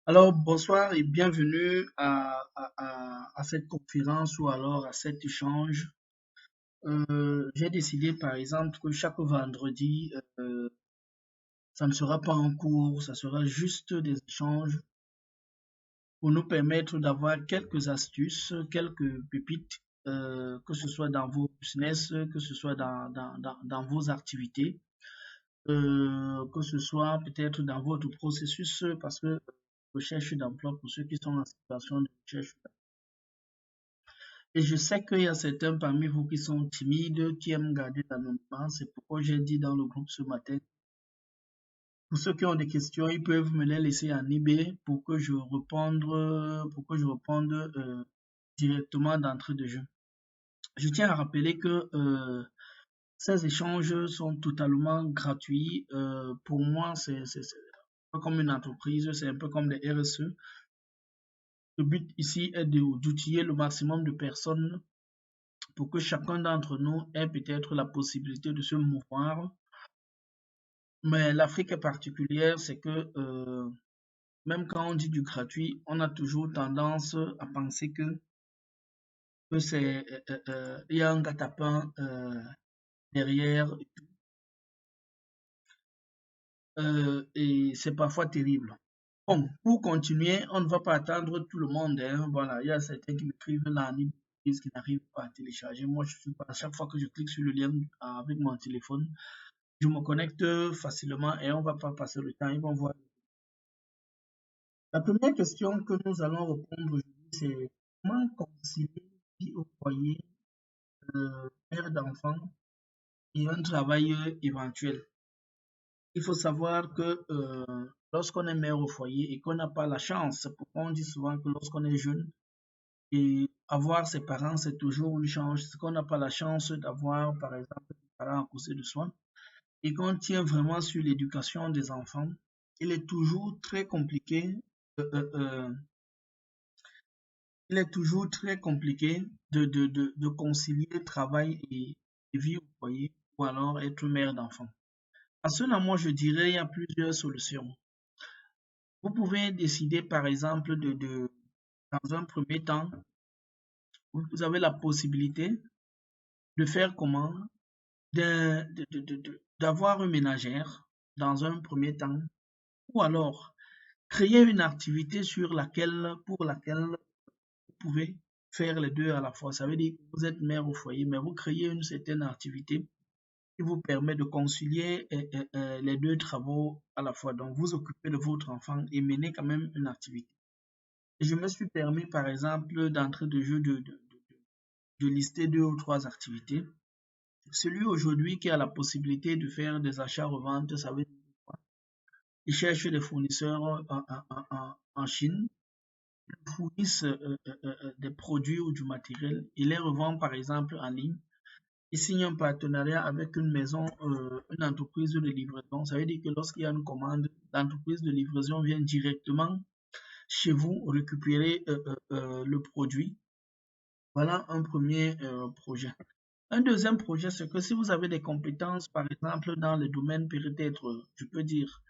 Alors, bonsoir et bienvenue à cette conférence ou alors à cet échange. J'ai décidé, par exemple, que chaque vendredi, ça ne sera pas un cours, ça sera juste des échanges pour nous permettre d'avoir quelques astuces, quelques pépites, que ce soit dans vos business, que ce soit dans vos activités, que ce soit peut-être dans votre processus, parce que recherche d'emploi pour ceux qui sont en situation de recherche. Et je sais qu'il y a certains parmi vous qui sont timides, qui aiment garder l'anonymat. C'est pourquoi j'ai dit dans le groupe ce matin, pour ceux qui ont des questions, ils peuvent me les laisser en eBay pour que je réponde directement d'entrée de jeu. Je tiens à rappeler que ces échanges sont totalement gratuits. Pour moi, c'est un peu comme une entreprise, c'est un peu comme des RSE. Le but ici est d'outiller le maximum de personnes pour que chacun d'entre nous ait peut-être la possibilité de se mouvoir. Mais l'Afrique est particulière, c'est que même quand on dit du gratuit, on a toujours tendance à penser que c'est il y a un gâte-pain derrière et c'est parfois terrible. Bon, pour continuer, on ne va pas attendre tout le monde, hein. Voilà, il y a certains qui m'écrivent là en qui n'arrivent pas à télécharger. Moi, je suis pas, à chaque fois que je clique sur le lien avec mon téléphone, je me connecte facilement et on va pas passer le temps, ils vont voir. La première question que nous allons répondre aujourd'hui, c'est comment concilier vie au foyer, mère d'enfant et un travail éventuel. Il faut savoir que lorsqu'on est mère au foyer et qu'on n'a pas la chance, c'est pourquoi on dit souvent que lorsqu'on est jeune, et avoir ses parents, c'est toujours une chance. C'est qu'on n'a pas la chance d'avoir, par exemple, des parents à côté de soi et qu'on tient vraiment sur l'éducation des enfants, il est toujours très compliqué euh, euh, euh, il est toujours très compliqué de concilier travail et vie au foyer ou alors être mère d'enfant. À cela, moi, je dirais il y a plusieurs solutions. Vous pouvez décider, par exemple, dans un premier temps, vous avez la possibilité de faire comment? D'avoir une ménagère dans un premier temps ou alors créer une activité pour laquelle vous pouvez faire les deux à la fois. Ça veut dire que vous êtes mère au foyer, mais vous créez une certaine activité qui vous permet de concilier les deux travaux à la fois. Donc, vous occupez de votre enfant et mener quand même une activité. Et je me suis permis, par exemple, d'entrée de jeu de lister deux ou trois activités. Celui aujourd'hui qui a la possibilité de faire des achats-reventes, ça veut dire quoi? Il cherche des fournisseurs en Chine, fournissent des produits ou du matériel, il les revend par exemple en ligne. Il signe un partenariat avec une maison, une entreprise de livraison. Ça veut dire que lorsqu'il y a une commande, l'entreprise de livraison vient directement chez vous récupérer le produit. Voilà un premier projet. Un deuxième projet, c'est que si vous avez des compétences, par exemple, dans le domaine peut-être, je peux dire,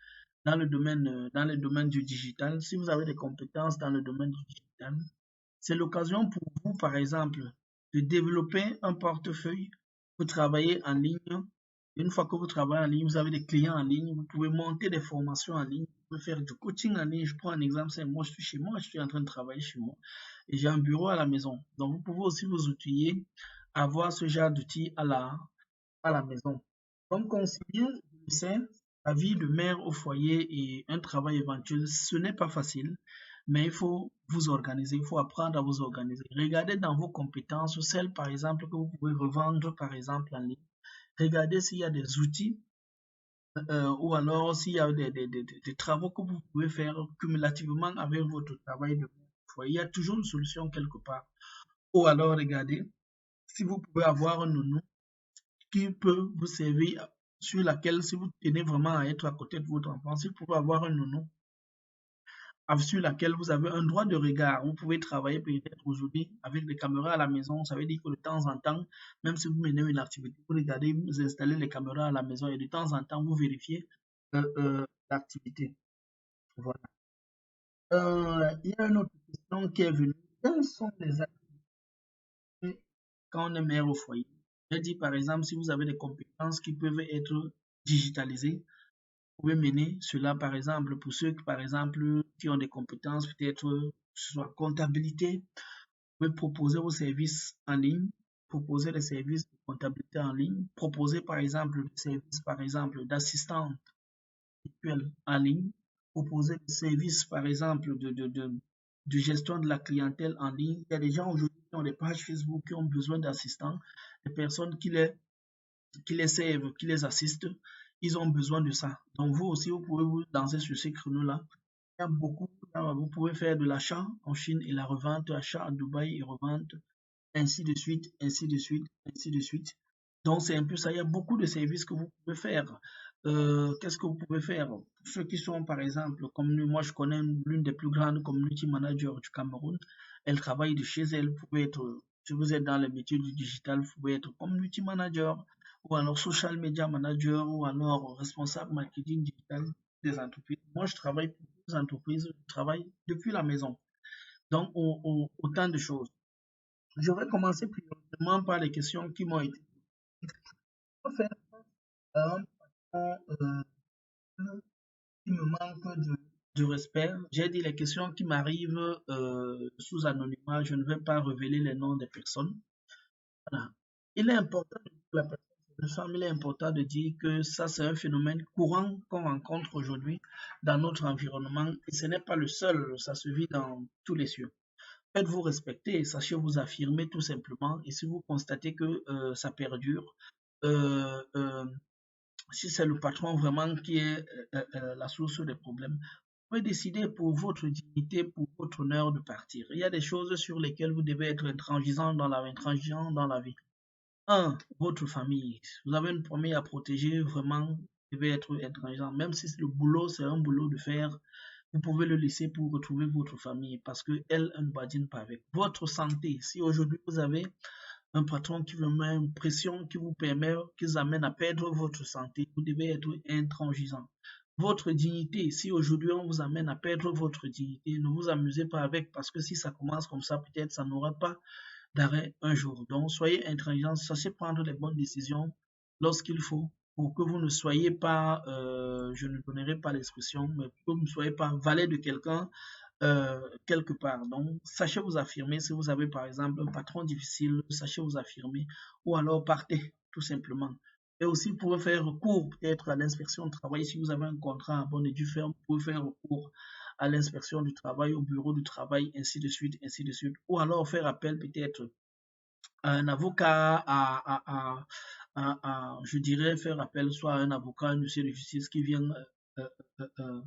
dans le domaine du digital, si vous avez des compétences dans le domaine du digital, c'est l'occasion pour vous, par exemple, de développer un portefeuille pour travailler en ligne. Une fois que vous travaillez en ligne, vous avez des clients en ligne, vous pouvez monter des formations en ligne, vous pouvez faire du coaching en ligne. Je prends un exemple, c'est moi, je suis chez moi, je suis en train de travailler chez moi et j'ai un bureau à la maison. Donc, vous pouvez aussi vous outiller, avoir ce genre d'outils à la maison. Donc, concilier, je sais, la vie de mère au foyer et un travail éventuel, ce n'est pas facile, mais il faut vous organiser, il faut apprendre à vous organiser. Regardez dans vos compétences, celles par exemple que vous pouvez revendre par exemple en ligne. Regardez s'il y a des outils ou alors s'il y a des travaux que vous pouvez faire cumulativement avec votre travail de mère au foyer. Il y a toujours une solution quelque part. Ou alors regardez si vous pouvez avoir un nounou qui peut vous servir, sur laquelle, si vous tenez vraiment à être à côté de votre enfant, si vous pouvez avoir un nounou sur laquelle vous avez un droit de regard, vous pouvez travailler peut-être aujourd'hui avec des caméras à la maison. Ça veut dire que de temps en temps, même si vous menez une activité, vous regardez, vous installez les caméras à la maison et de temps en temps, vous vérifiez l'activité. Voilà. Il y a une autre question qui est venue. Quelles sont les activités quand on est mère au foyer? J'ai dit par exemple, si vous avez des compétences qui peuvent être digitalisées, vous pouvez mener cela par exemple pour ceux qui, par exemple, qui ont des compétences peut-être soit comptabilité, vous pouvez proposer vos services en ligne, proposer des services de comptabilité en ligne, proposer par exemple des services par exemple d'assistante virtuelle en ligne, proposer des services par exemple de gestion de la clientèle en ligne. Il y a des gens aujourd'hui qui ont des pages Facebook qui ont besoin d'assistants, des personnes qui les servent, qui les assistent, ils ont besoin de ça. Donc vous aussi, vous pouvez vous lancer sur ces créneaux-là. Il y a beaucoup, vous pouvez faire de l'achat en Chine et la revente, achat à Dubaï et revente, ainsi de suite, ainsi de suite, ainsi de suite. Donc c'est un peu ça, il y a beaucoup de services que vous pouvez faire. Qu'est-ce que vous pouvez faire? Pour ceux qui sont, par exemple, comme nous, moi je connais l'une des plus grandes community managers du Cameroun, elle travaille de chez elle, vous pouvez être, si vous êtes dans le métier du digital, vous pouvez être community manager, ou alors social media manager, ou alors responsable marketing digital des entreprises. Moi je travaille pour des entreprises, je travaille depuis la maison. Donc autant de choses. Je vais commencer prioritairement par les questions qui m'ont été posées. Un patron qui me manque de respect. J'ai dit les questions qui m'arrivent sous anonymat. Je ne vais pas révéler les noms des personnes. Voilà. Il est important de dire que la personne, il est important de dire que ça, c'est un phénomène courant qu'on rencontre aujourd'hui dans notre environnement et ce n'est pas le seul. Ça se vit dans tous les cieux. Faites-vous respecter, sachez vous affirmer tout simplement. Et si vous constatez que ça perdure, euh, euh, si c'est le patron vraiment qui est la source des problèmes, vous pouvez décider pour votre dignité, pour votre honneur de partir. Il y a des choses sur lesquelles vous devez être intransigeant dans la vie. Un, votre famille. Vous avez une famille à protéger, vraiment, vous devez être intransigeant. Même si le boulot, c'est un boulot de faire, vous pouvez le laisser pour retrouver votre famille parce qu'elle elle ne badine pas avec. Votre santé, si aujourd'hui vous avez un patron qui vous met une pression qui vous permet, qui vous amène à perdre votre santé, vous devez être intransigeant. Votre dignité, si aujourd'hui on vous amène à perdre votre dignité, ne vous amusez pas avec parce que si ça commence comme ça, peut-être ça n'aura pas d'arrêt un jour. Donc soyez intransigeant, sachez prendre les bonnes décisions lorsqu'il faut pour que vous ne soyez pas, je ne donnerai pas l'expression, mais pour que vous ne soyez pas valet de quelqu'un quelque part. Donc, sachez vous affirmer. Si vous avez, par exemple, un patron difficile, sachez vous affirmer. Ou alors, partez, tout simplement. Et aussi, vous pouvez faire recours peut-être à l'inspection du travail. Si vous avez un contrat à bonne et due ferme, vous pouvez faire recours à l'inspection du travail, au bureau du travail, ainsi de suite, ainsi de suite. Ou alors faire appel peut-être à un avocat, je dirais faire appel soit à un avocat, un huissier de justice qui vient euh,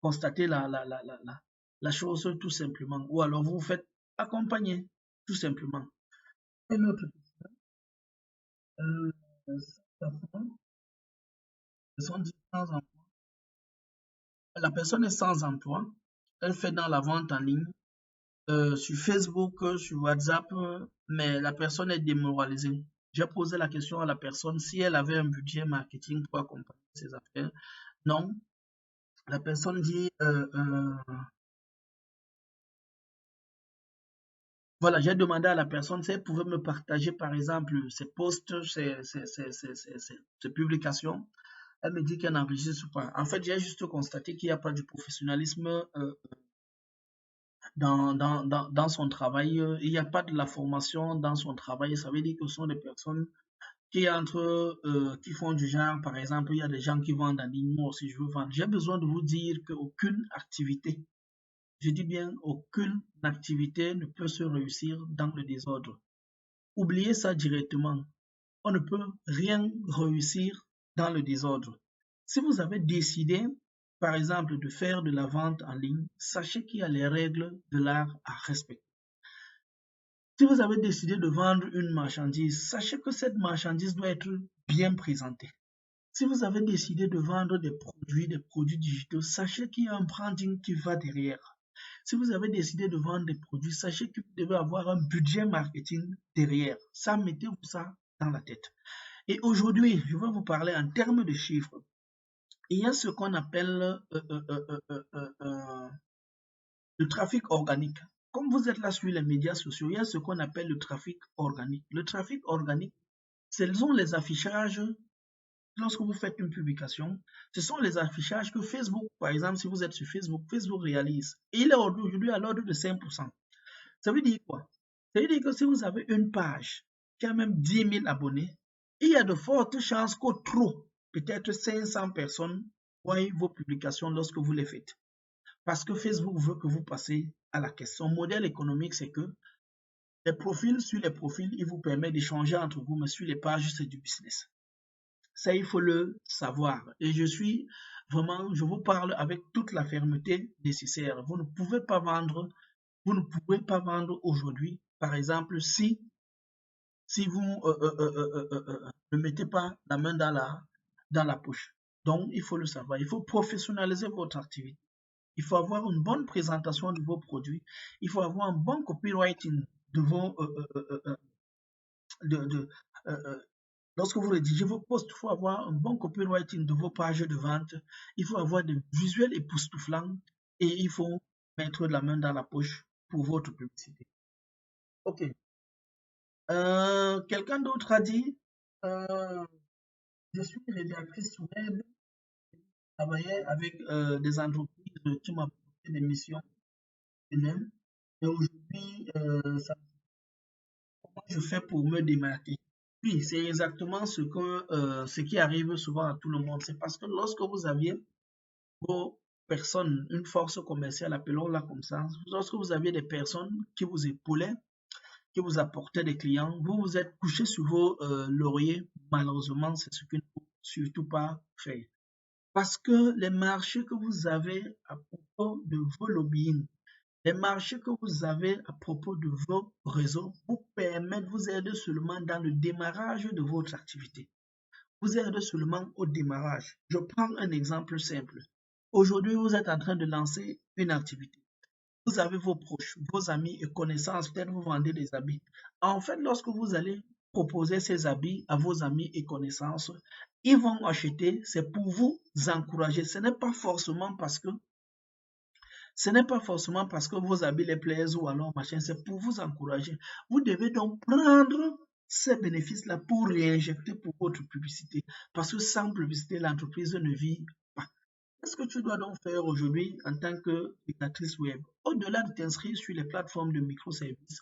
constater la chose tout simplement. Ou alors vous vous faites accompagner tout simplement. Une autre question. La personne est sans emploi. Elle fait dans la vente en ligne, sur Facebook, sur WhatsApp, mais la personne est démoralisée. J'ai posé la question à la personne si elle avait un budget marketing pour accompagner ses affaires. Non. La personne dit voilà, j'ai demandé à la personne si elle pouvait me partager, par exemple, ses posts, ses publications. Elle me dit qu'elle n'enregistre pas. En fait, j'ai juste constaté qu'il n'y a pas de professionnalisme dans son travail. Il n'y a pas de la formation dans son travail. Ça veut dire que ce sont des personnes qui font du genre, par exemple, il y a des gens qui vendent en ligne, moi aussi je veux vendre. J'ai besoin de vous dire qu'aucune activité, je dis bien aucune activité ne peut se réussir dans le désordre. Oubliez ça directement. On ne peut rien réussir dans le désordre. Si vous avez décidé, par exemple, de faire de la vente en ligne, sachez qu'il y a les règles de l'art à respecter. Si vous avez décidé de vendre une marchandise, sachez que cette marchandise doit être bien présentée. Si vous avez décidé de vendre des produits digitaux, sachez qu'il y a un branding qui va derrière. Si vous avez décidé de vendre des produits, sachez que vous devez avoir un budget marketing derrière. Ça, mettez-vous ça dans la tête. Et aujourd'hui, je vais vous parler en termes de chiffres. Il y a ce qu'on appelle le trafic organique. Comme vous êtes là sur les médias sociaux, il y a ce qu'on appelle le trafic organique. Le trafic organique, ce sont les affichages, lorsque vous faites une publication, ce sont les affichages que Facebook, par exemple, si vous êtes sur Facebook, Facebook réalise. Et il est aujourd'hui à l'ordre de 5%. Ça veut dire quoi? Ça veut dire que si vous avez une page qui a même 10 000 abonnés, il y a de fortes chances qu'au trop, peut-être 500 personnes voient vos publications lorsque vous les faites. Parce que Facebook veut que vous passiez à la caisse. Son modèle économique, c'est que les profils sur les profils, il vous permet d'échanger entre vous, mais sur les pages, c'est du business. Ça, il faut le savoir. Et je vous parle avec toute la fermeté nécessaire. Vous ne pouvez pas vendre aujourd'hui, par exemple, si vous ne mettez pas la main dans la poche. Donc, il faut le savoir. Il faut professionnaliser votre activité. Il faut avoir une bonne présentation de vos produits. Il faut avoir un bon copywriting de vos lorsque vous rédigez vos posts, il faut avoir un bon copywriting de vos pages de vente. Il faut avoir des visuels époustouflants et il faut mettre la main dans la poche pour votre publicité. Ok. Quelqu'un d'autre a dit, je suis rédactrice web, je travaillais avec des entreprises qui m'ont apporté des missions. Et aujourd'hui, comment je fais pour me démarquer? Oui, c'est exactement ce qui arrive souvent à tout le monde. C'est parce que lorsque vous aviez vos personnes, une force commerciale, appelons-la comme ça, lorsque vous aviez des personnes qui vous épaulaient, qui vous apportaient des clients, vous vous êtes couché sur vos lauriers. Malheureusement, c'est ce qu'il ne faut surtout pas faire. Parce que les marchés que vous avez à propos de vos lobbying, les marchés que vous avez à propos de vos réseaux vous permettent, vous aider seulement dans le démarrage de votre activité. Vous aidez seulement au démarrage. Je prends un exemple simple. Aujourd'hui, vous êtes en train de lancer une activité. Vous avez vos proches, vos amis et connaissances, peut-être vous vendez des habits. En fait, lorsque vous allez proposer ces habits à vos amis et connaissances, ils vont acheter, c'est pour vous encourager. Ce n'est pas forcément parce que vos habits les plaisent ou alors machin, c'est pour vous encourager. Vous devez donc prendre ces bénéfices-là pour réinjecter pour votre publicité. Parce que sans publicité, l'entreprise ne vit pas. Qu'est-ce que tu dois donc faire aujourd'hui en tant que rédactrice web? Au-delà de t'inscrire sur les plateformes de microservices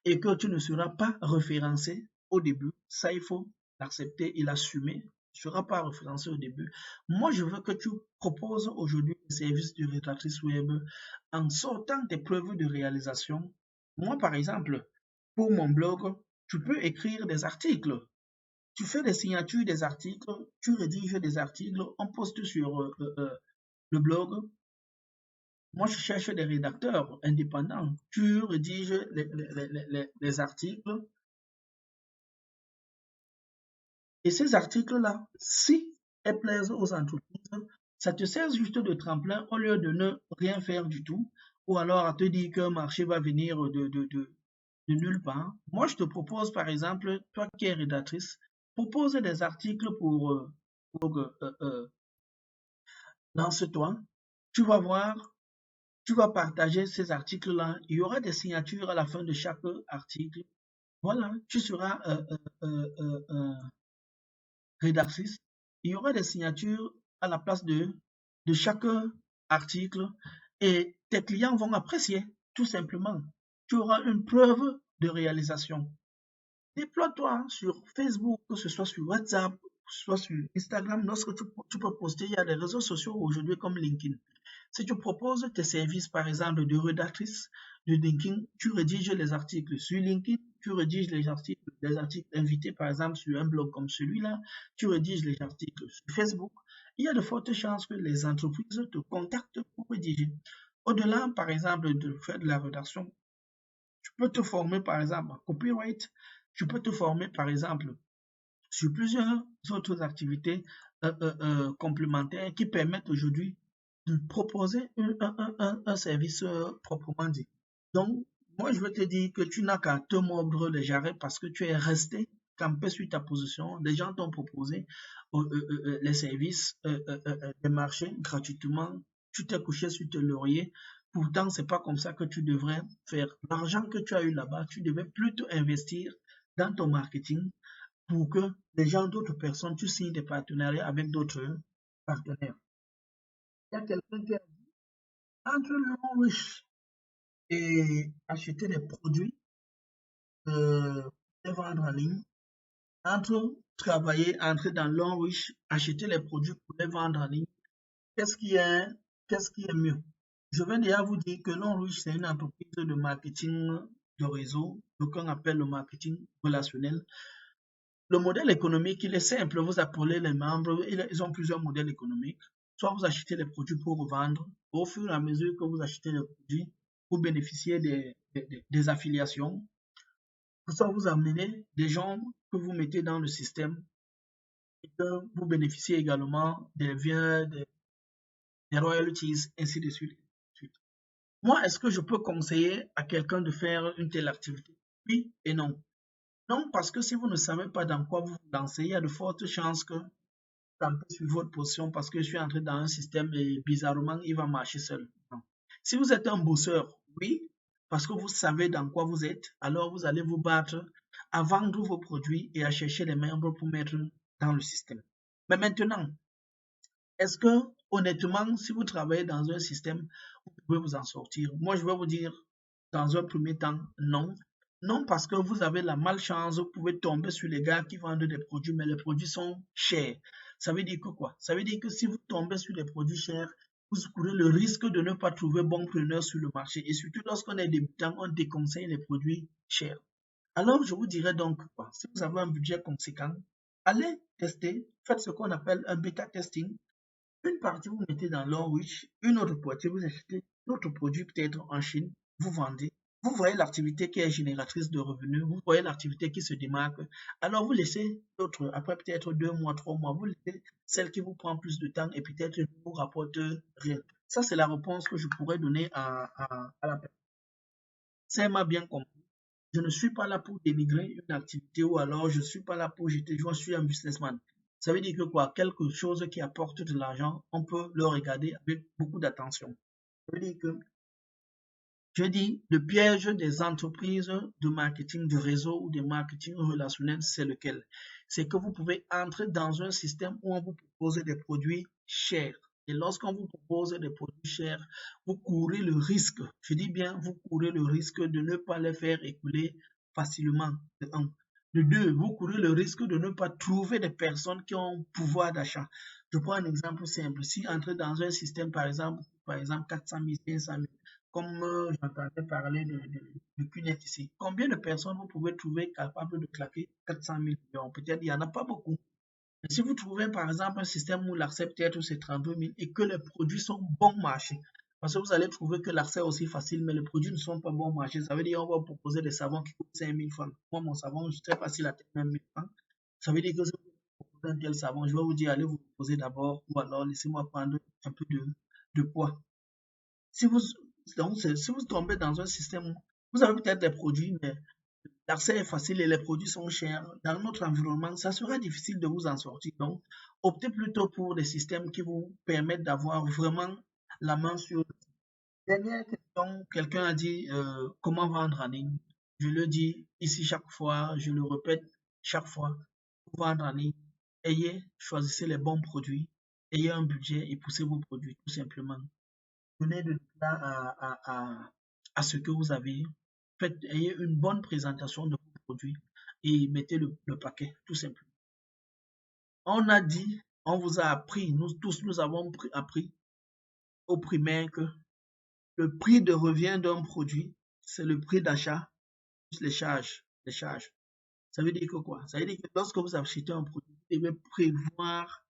et que tu ne seras pas référencé au début, ça il faut l'accepter et l'assumer. Tu ne seras pas référencé au début. Moi, je veux que tu proposes aujourd'hui des services de rédactrice web en sortant des preuves de réalisation. Moi, par exemple, pour mon blog, tu peux écrire des articles. Tu fais des signatures des articles, tu rédiges des articles, on poste sur le blog. Moi, je cherche des rédacteurs indépendants. Tu rédiges les articles. Et ces articles-là, si elles plaisent aux entreprises, ça te sert juste de tremplin au lieu de ne rien faire du tout, ou alors à te dire qu'un marché va venir de nulle part. Moi, je te propose, par exemple, toi qui es rédactrice, propose des articles pour lance-toi. Tu vas voir, tu vas partager ces articles-là. Il y aura des signatures à la fin de chaque article. Voilà, tu seras rédactrice. Il y aura des signatures à la place de chaque article et tes clients vont apprécier, tout simplement. Tu auras une preuve de réalisation. Déploie-toi sur Facebook, que ce soit sur WhatsApp, que ce soit sur Instagram. Lorsque tu peux poster, il y a des réseaux sociaux aujourd'hui comme LinkedIn. Si tu proposes tes services, par exemple, de rédactrice de LinkedIn, tu rédiges les articles sur LinkedIn, tu rédiges les articles invités, par exemple, sur un blog comme celui-là, tu rédiges les articles sur Facebook. Il y a de fortes chances que les entreprises te contactent pour rédiger. Au-delà, par exemple, de faire de la rédaction, tu peux te former, par exemple, en copyright. Tu peux te former, par exemple, sur plusieurs autres activités complémentaires qui permettent aujourd'hui de proposer un service proprement dit. Donc, moi, je veux te dire que tu n'as qu'à te mordre les jarrets parce que tu es resté campé sur ta position. Les gens t'ont proposé les services des marchés gratuitement. Tu t'es couché sur tes lauriers. Pourtant, c'est pas comme ça que tu devrais faire. L'argent que tu as eu là-bas, tu devais plutôt investir dans ton marketing pour que les gens, d'autres personnes, tu signes des partenariats avec d'autres partenaires. Il y a quelqu'un qui a dit, entre le riche et acheter des produits, les vendre en ligne, entre travailler, entrer dans l'enrichissement, acheter les produits pour les vendre en ligne, qu'est-ce qui est mieux? Je vais déjà vous dire que l'enrichissement, c'est une entreprise de marketing de réseau, qu'on appelle le marketing relationnel. Le modèle économique, il est simple. Vous appelez les membres, ils ont plusieurs modèles économiques. Soit vous achetez les produits pour revendre. Au fur et à mesure que vous achetez les produits, vous bénéficiez des affiliations. Soit vous amenez des gens que vous mettez dans le système et que vous bénéficiez également des royalties, ainsi de suite. Moi, est-ce que je peux conseiller à quelqu'un de faire une telle activité? Oui et non. Non, parce que si vous ne savez pas dans quoi vous vous lancez, il y a de fortes chances que ça peut suivre votre position parce que je suis entré dans un système et bizarrement, il va marcher seul. Non. Si vous êtes un bosseur, oui, parce que vous savez dans quoi vous êtes, alors vous allez vous battre à vendre vos produits et à chercher les membres pour mettre dans le système. Mais maintenant, est-ce que, honnêtement, si vous travaillez dans un système, vous pouvez vous en sortir? Moi, je vais vous dire, dans un premier temps, non. Non, parce que vous avez la malchance, vous pouvez tomber sur les gars qui vendent des produits, mais les produits sont chers. Ça veut dire que quoi? Ça veut dire que si vous tombez sur des produits chers, vous courez le risque de ne pas trouver bon preneur sur le marché. Et surtout lorsqu'on est débutant, on déconseille les produits chers. Alors, je vous dirais donc, quoi, si vous avez un budget conséquent, allez tester, faites ce qu'on appelle un bêta testing. Une partie, vous mettez dans l'enrich, une autre partie, vous achetez d'autres produits peut-être en Chine, vous vendez. Vous voyez l'activité qui est génératrice de revenus, vous voyez l'activité qui se démarque. Alors vous laissez d'autres, après peut-être 2 mois, 3 mois, vous laissez celle qui vous prend plus de temps et peut-être ne vous rapporte rien. Ça, c'est la réponse que je pourrais donner à la personne. C'est m'a bien compris. Je ne suis pas là pour dénigrer une activité ou alors je ne suis pas là pour jeter, je suis un businessman. Ça veut dire que quoi? Quelque chose qui apporte de l'argent, on peut le regarder avec beaucoup d'attention. Ça veut dire que, je dis, le piège des entreprises de marketing de réseau ou de marketing relationnel, c'est lequel? C'est que vous pouvez entrer dans un système où on vous propose des produits chers. Et lorsqu'on vous propose des produits chers, vous courez le risque, je dis bien, vous courez le risque de ne pas les faire écouler facilement. De un. De deux, vous courez le risque de ne pas trouver des personnes qui ont pouvoir d'achat. Je prends un exemple simple. Si entrer dans un système, par exemple 400 000, 500 000, comme j'entendais parler de Cunet ici, combien de personnes vous pouvez trouver capables de claquer 400 000 millions? Peut-être il n'y en a pas beaucoup. Mais si vous trouvez par exemple un système où l'accès peut-être c'est 32 000 et que les produits sont bon marché, parce que vous allez trouver que l'accès est aussi facile, mais les produits ne sont pas bon marché. Ça veut dire qu'on va proposer des savons qui coûtent 5 000 francs. Moi, mon savon, c'est très facile à même 1 000 francs. Ça veut dire que si vous proposez un tel savon, je vais vous dire, allez vous proposer d'abord, ou alors laissez-moi prendre un peu de poids. Si vous, donc, si vous tombez dans un système où vous avez peut-être des produits, mais l'accès est facile et les produits sont chers, dans notre environnement, ça sera difficile de vous en sortir. Donc, optez plutôt pour des systèmes qui vous permettent d'avoir vraiment la main sur. Dernière question, quelqu'un a dit comment vendre en ligne. Je le dis ici chaque fois, je le répète chaque fois, pour vendre en ligne, choisissez les bons produits, ayez un budget et poussez vos produits, tout simplement. Donnez de l'éclat à ce que vous avez. Ayez une bonne présentation de vos produits et mettez le paquet, tout simplement. On a dit, on vous a appris, nous tous, nous avons appris au primaire que le prix de revient d'un produit, c'est le prix d'achat plus les charges. Ça veut dire que quoi? Ça veut dire que lorsque vous achetez un produit, vous devez prévoir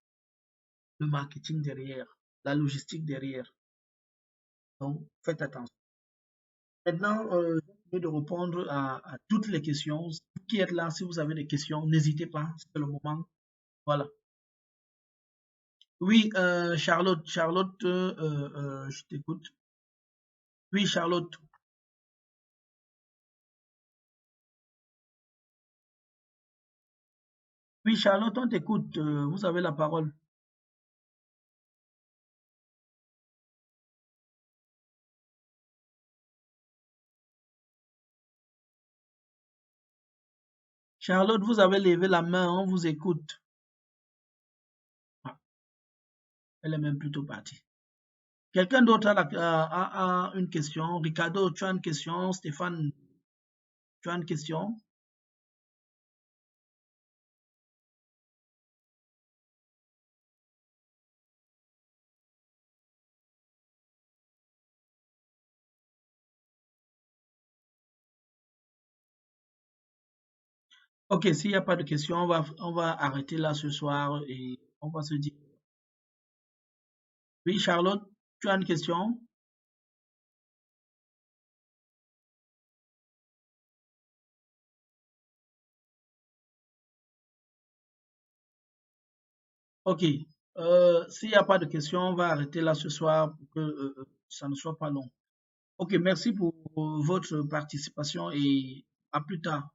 le marketing derrière, la logistique derrière. Donc, faites attention. Maintenant, je vais de répondre à toutes les questions. Vous qui êtes là, si vous avez des questions, n'hésitez pas, c'est le moment. Voilà. Oui, Charlotte, je t'écoute. Oui, Charlotte. Oui, Charlotte, on t'écoute. Vous avez la parole. Charlotte, vous avez levé la main, on vous écoute. Ah, elle est même plutôt partie. Quelqu'un d'autre a une question? Ricardo, tu as une question? Stéphane, tu as une question? Ok, s'il n'y a pas de question, on va arrêter là ce soir et on va se dire. Oui, Charlotte, tu as une question? Ok, s'il n'y a pas de question, on va arrêter là ce soir pour que ça ne soit pas long. Ok, merci pour votre participation et à plus tard.